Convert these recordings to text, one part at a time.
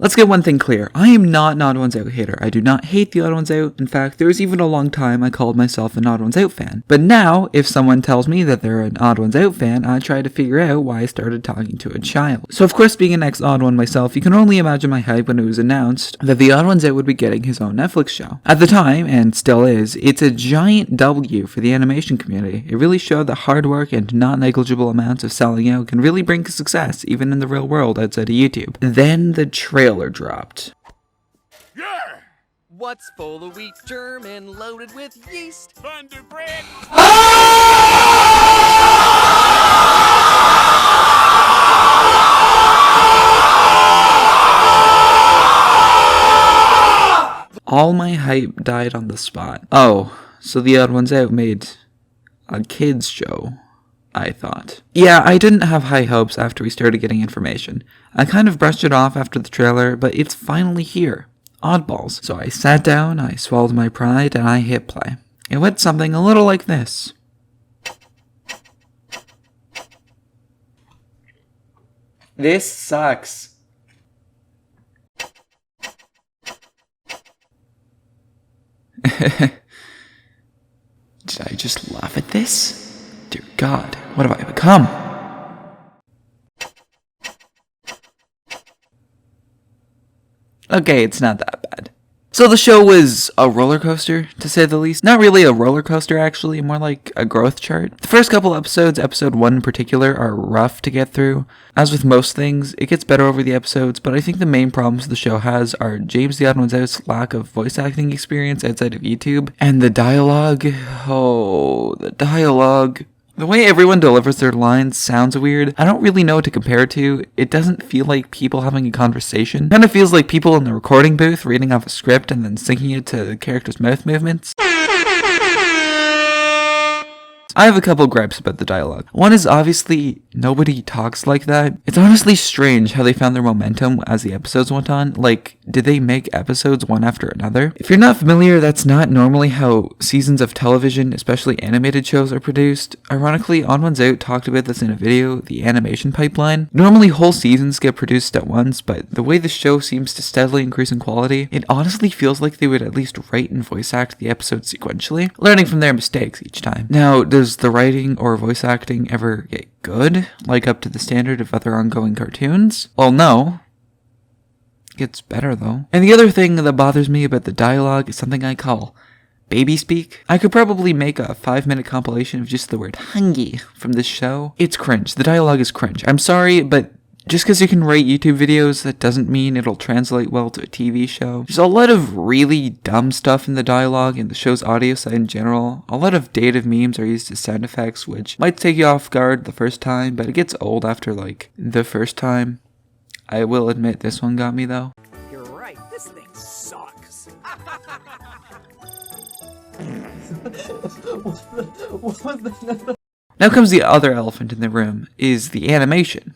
Let's get one thing clear. I am not an Odd1Sout hater. I do not hate the Odd1Sout. In fact, there was even a long time I called myself an Odd1Sout fan. But now, if someone tells me that they're an Odd1Sout fan, I try to figure out why I started talking to a child. So of course, being an ex-Odd1 myself, you can only imagine my hype when it was announced that the Odd1Sout would be getting his own Netflix show. At the time, and still is, it's a giant W for the animation community. It really showed that hard work and not negligible amounts of selling out can really bring success, even in the real world outside of YouTube. Then the trailer dropped. Yeah! What's full of wheat germ and loaded with yeast? Thunder bread! All my hype died on the spot. Oh, so the Odd1Sout made a kids show, I thought. Yeah, I didn't have high hopes after we started getting information. I kind of brushed it off after the trailer, but it's finally here. Oddballs. So I sat down, I swallowed my pride, and I hit play. It went something a little like this. This sucks. Did I just laugh at this? Dear God, what have I become? Okay, it's not that bad. So the show was a roller coaster, to say the least. Not really a roller coaster, actually, more like a growth chart. The first couple episodes, episode 1 in particular, are rough to get through. As with most things, it gets better over the episodes, but I think the main problems the show has are James the Odd1Sout's lack of voice acting experience outside of YouTube, and the dialogue. Oh, the dialogue. The way everyone delivers their lines sounds weird. I don't really know what to compare it to. It doesn't feel like people having a conversation. It kind of feels like people in the recording booth reading off a script and then syncing it to the characters' mouth movements. I have a couple gripes about the dialogue. One is obviously nobody talks like that. It's honestly strange how they found their momentum as the episodes went on. Like, did they make episodes one after another? If you're not familiar, that's not normally how seasons of television, especially animated shows, are produced. Ironically, Odd1Sout talked about this in a video, The Animation Pipeline. Normally whole seasons get produced at once, but the way the show seems to steadily increase in quality, it honestly feels like they would at least write and voice act the episodes sequentially, learning from their mistakes each time. Now, does the writing or voice acting ever get good, like up to the standard of other ongoing cartoons? Well, no. It gets better, though. And the other thing that bothers me about the dialogue is something I call baby speak. I could probably make a 5-minute compilation of just the word hungry from this show. It's cringe. The dialogue is cringe. I'm sorry, but just because you can write YouTube videos, that doesn't mean it'll translate well to a TV show. There's a lot of really dumb stuff in the dialogue and the show's audio side in general. A lot of dated memes are used as sound effects, which might take you off guard the first time, but it gets old after, like, the first time. I will admit this one got me, though. You're right, this thing sucks. Now comes the other elephant in the room, is the animation.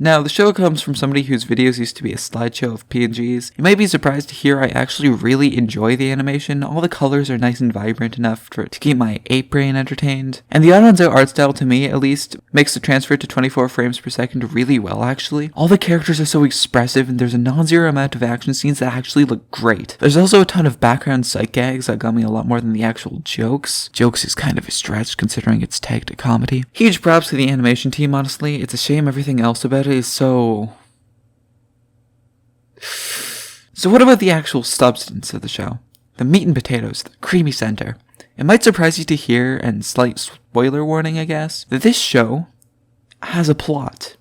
Now, the show comes from somebody whose videos used to be a slideshow of PNGs. You might be surprised to hear I actually really enjoy the animation. All the colors are nice and vibrant enough to keep my ape brain entertained. And the Odd1Sout art style, to me at least, makes the transfer to 24 frames per second really well, actually. All the characters are so expressive, and there's a non-zero amount of action scenes that actually look great. There's also a ton of background sight gags that got me a lot more than the actual jokes. Jokes is kind of a stretch considering it's tagged to comedy. Huge props to the animation team, honestly. It's a shame everything else about it is so what about the actual substance of the show? The meat and potatoes, the creamy center. It might surprise you to hear, and slight spoiler warning I guess, that this show has a plot.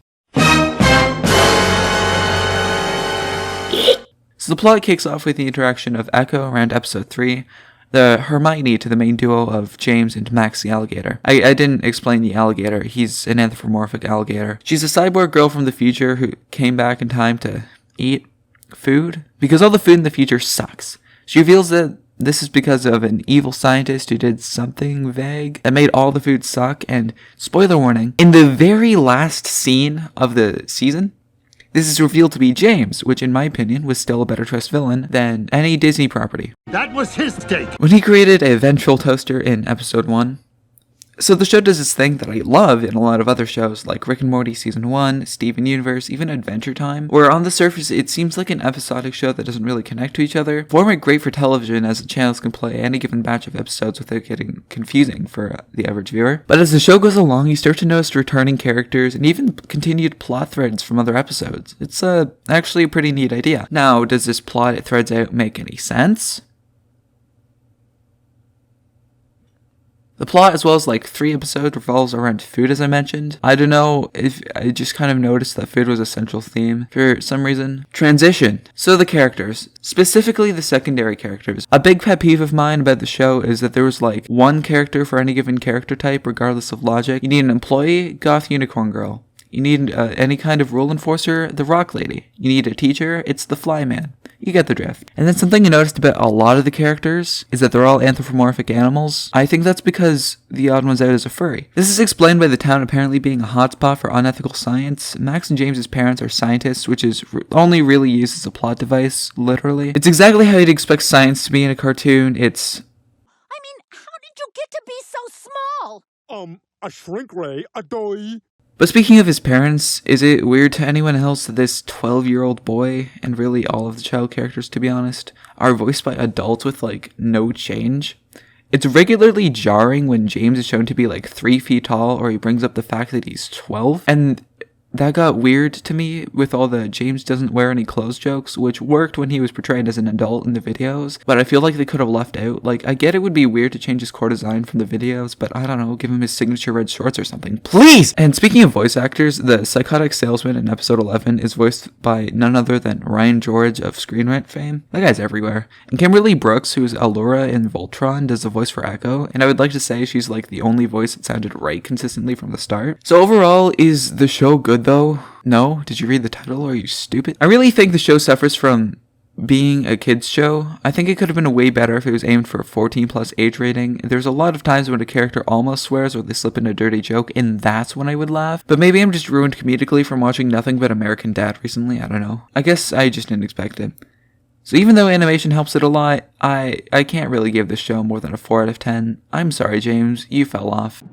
So the plot kicks off with the interaction of Echo around episode 3, the Hermione to the main duo of James and Max the alligator. I didn't explain the alligator. He's an anthropomorphic alligator. She's a cyborg girl from the future who came back in time to eat food because all the food in the future sucks. She reveals that this is because of an evil scientist who did something vague that made all the food suck, and spoiler warning, in the very last scene of the season, this is revealed to be James, which in my opinion was still a better twist villain than any Disney property. That was his take. When he created a ventral toaster in episode 1, So the show does this thing that I love in a lot of other shows like Rick and Morty Season 1, Steven Universe, even Adventure Time, where on the surface it seems like an episodic show that doesn't really connect to each other. Format great for television as the channels can play any given batch of episodes without getting confusing for the average viewer. But as the show goes along, you start to notice returning characters and even continued plot threads from other episodes. It's actually a pretty neat idea. Now, does this plot it threads out make any sense? The plot, as well as like 3 episodes, revolves around food, as I mentioned. I don't know if I just kind of noticed that food was a central theme for some reason. Transition. So the characters, specifically the secondary characters. A big pet peeve of mine about the show is that there was like one character for any given character type, regardless of logic. You need an employee, goth unicorn girl. You need any kind of rule enforcer, the rock lady. You need a teacher, it's the fly man. You get the drift. And then something I noticed about a lot of the characters is that they're all anthropomorphic animals. I think that's because TheOdd1Sout's is a furry. This is explained by the town apparently being a hotspot for unethical science. Max and James's parents are scientists, which is only really used as a plot device, literally. It's exactly how you'd expect science to be in a cartoon. It's... I mean, how did you get to be so small? A shrink ray, a doy. But speaking of his parents, is it weird to anyone else that this 12-year-old boy, and really all of the child characters to be honest, are voiced by adults with like no change? It's regularly jarring when James is shown to be like 3 feet tall, or he brings up the fact that he's 12, and that got weird to me with all the James doesn't wear any clothes jokes, which worked when he was portrayed as an adult in the videos, but I feel like they could have left out. Like, I get it would be weird to change his core design from the videos, but I don't know, give him his signature red shorts or something, please! And speaking of voice actors, the psychotic salesman in episode 11 is voiced by none other than Ryan George of Screen Rant fame. That guy's everywhere. And Kimberly Brooks, who's Allura in Voltron, does the voice for Echo, and I would like to say she's like the only voice that sounded right consistently from the start. So overall, is the show good though? No? Did you read the title? Are you stupid? I really think the show suffers from being a kids show. I think it could have been way better if it was aimed for a 14+ age rating. There's a lot of times when a character almost swears or they slip in a dirty joke, and that's when I would laugh. But maybe I'm just ruined comedically from watching nothing but American Dad recently. I don't know. I guess I just didn't expect it. So even though animation helps it a lot, I can't really give this show more than a 4 out of 10. I'm sorry, James. You fell off.